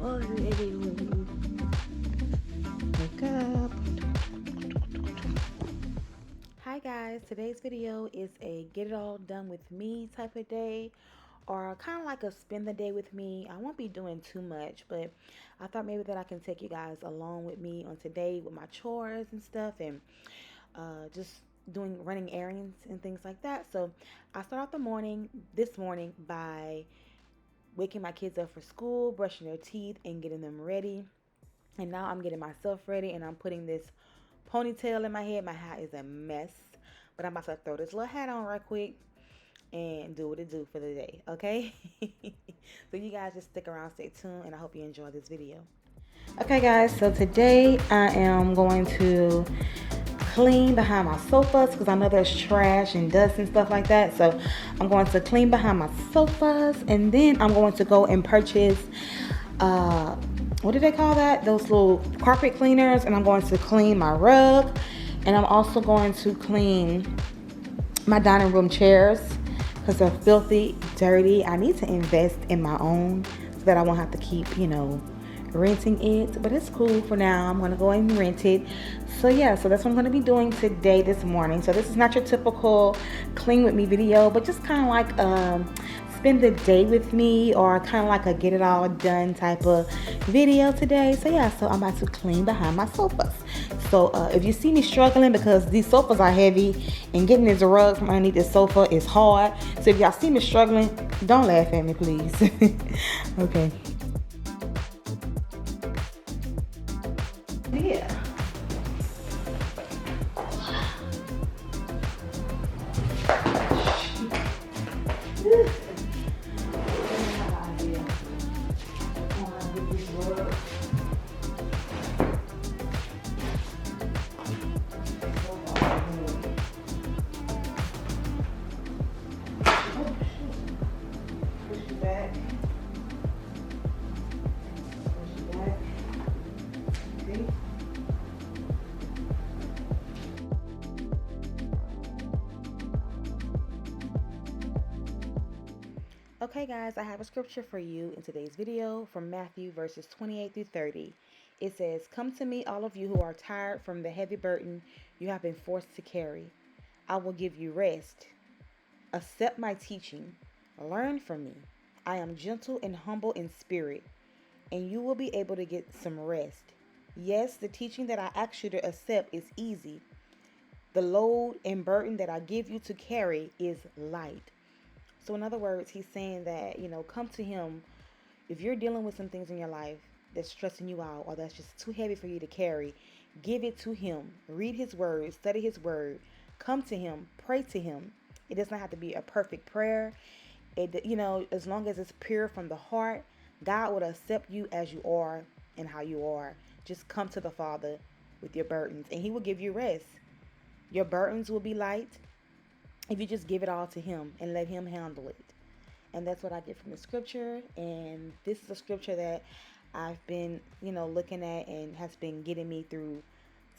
Oh, wake up. Hi guys, today's video is a get it all done with me type of day, or kind of like a spend the day with me. I won't be doing too much, but I thought maybe that I can take you guys along with me on today with my chores and stuff, and just running errands and things like that. So I start out this morning by waking my kids up for school, brushing their teeth, and getting them ready. And now I'm getting myself ready, and I'm putting this ponytail in my head. My hat is a mess, but I'm about to throw this little hat on right quick and do what it do for the day, okay? So you guys just stick around, stay tuned, and I hope you enjoy this video. Okay guys, so today I am going to clean behind my sofas because I know there's trash and dust and stuff like that. So I'm going to clean behind my sofas, and then I'm going to go and purchase what do they call that? Those little carpet cleaners, and I'm going to clean my rug, and I'm also going to clean my dining room chairs because they're filthy, dirty. I need to invest in my own so that I won't have to keep, renting it, but it's cool for now. I'm going to go and rent it. So yeah, so that's what I'm going to be doing today, this morning. So this is not your typical clean with me video, but just kind of like spend the day with me, or kind of like a get it all done type of video today. So yeah, so I'm about to clean behind my sofas. So if you see me struggling, because these sofas are heavy and getting this rug from underneath this sofa is hard. So if y'all see me struggling, don't laugh at me, please. Okay. Yeah. Okay guys, I have a scripture for you in today's video from Matthew verses 28 through 30. It says, "Come to me, all of you who are tired from the heavy burden you have been forced to carry. I will give you rest. Accept my teaching. Learn from me. I am gentle and humble in spirit, and you will be able to get some rest. Yes, the teaching that I ask you to accept is easy. The load and burden that I give you to carry is light." So in other words, he's saying that, come to him. If you're dealing with some things in your life that's stressing you out, or that's just too heavy for you to carry, give it to him. Read his word, study his word, come to him, pray to him. It does not have to be a perfect prayer. As long as it's pure from the heart, God will accept you as you are and how you are. Just come to the Father with your burdens, and he will give you rest. Your burdens will be light if you just give it all to him and let him handle it. And that's what I get from the scripture. And this is a scripture that I've been, looking at and has been getting me through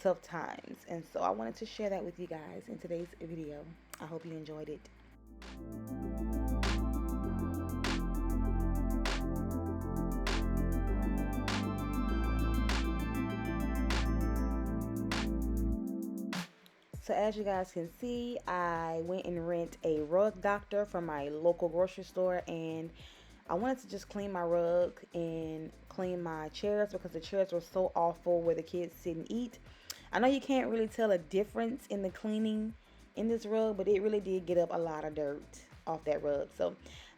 tough times. And so I wanted to share that with you guys in today's video. I hope you enjoyed it. So as you guys can see, I went and rent a rug doctor from my local grocery store, and I wanted to just clean my rug and clean my chairs because the chairs were so awful where the kids sit and eat. I know you can't really tell a difference in the cleaning in this rug, but it really did get up a lot of dirt off that rug. So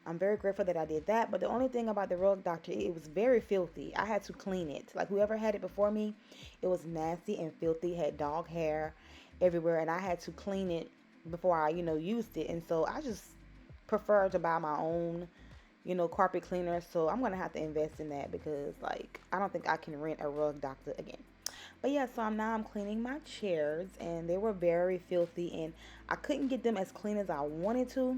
I'm very grateful that I did that. But the only thing about the rug doctor, it was very filthy. I had to clean it. Like whoever had it before me, it was nasty and filthy, had dog hair everywhere, and I had to clean it before I used it. And so I just prefer to buy my own carpet cleaner. So I'm gonna have to invest in that because I don't think I can rent a rug doctor again. But yeah, so I'm cleaning my chairs, and they were very filthy, and I couldn't get them as clean as I wanted to.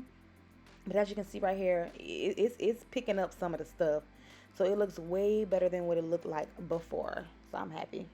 But as you can see right here, it's picking up some of the stuff, so it looks way better than what it looked like before. So I'm happy.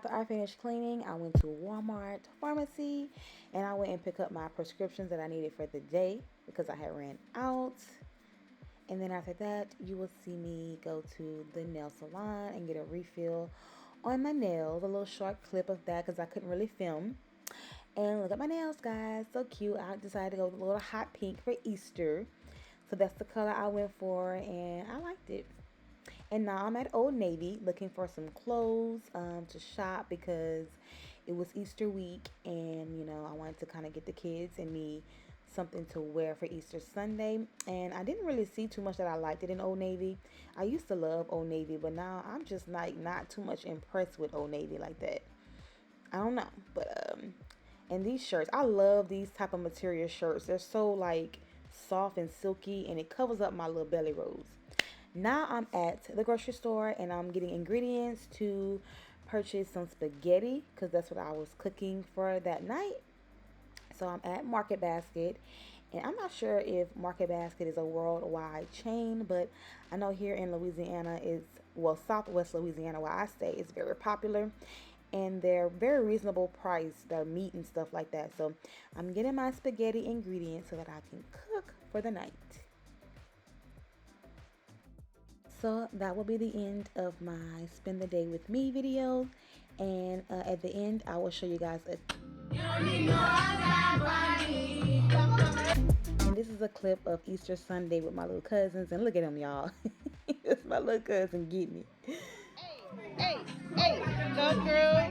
After I finished cleaning, I went to Walmart pharmacy and I went and picked up my prescriptions that I needed for the day because I had ran out. And then after that, you will see me go to the nail salon and get a refill on my nails. A little short clip of that because I couldn't really film. And look at my nails, guys. So cute. I decided to go with a little hot pink for Easter. So that's the color I went for and I liked it. And now I'm at Old Navy looking for some clothes to shop because it was Easter week and I wanted to kind of get the kids and me something to wear for Easter Sunday. And I didn't really see too much that I liked it in Old Navy. I used to love Old Navy, but now I'm just like not too much impressed with Old Navy like that. I don't know, but and these shirts, I love these type of material shirts. They're so like soft and silky and it covers up my little belly rolls. Now I'm at the grocery store and I'm getting ingredients to purchase some spaghetti because that's what I was cooking for that night. So I'm at Market Basket and I'm not sure if Market Basket is a worldwide chain, but I know here in Louisiana is, well, Southwest Louisiana where I stay, is very popular and they're very reasonable price, their meat and stuff like that. So I'm getting my spaghetti ingredients so that I can cook for the night. So that will be the end of my spend the day with me video, and at the end I will show you guys and this is a clip of Easter Sunday with my little cousins, and look at them, y'all. It's my little cousin getting it. Hey, go girl.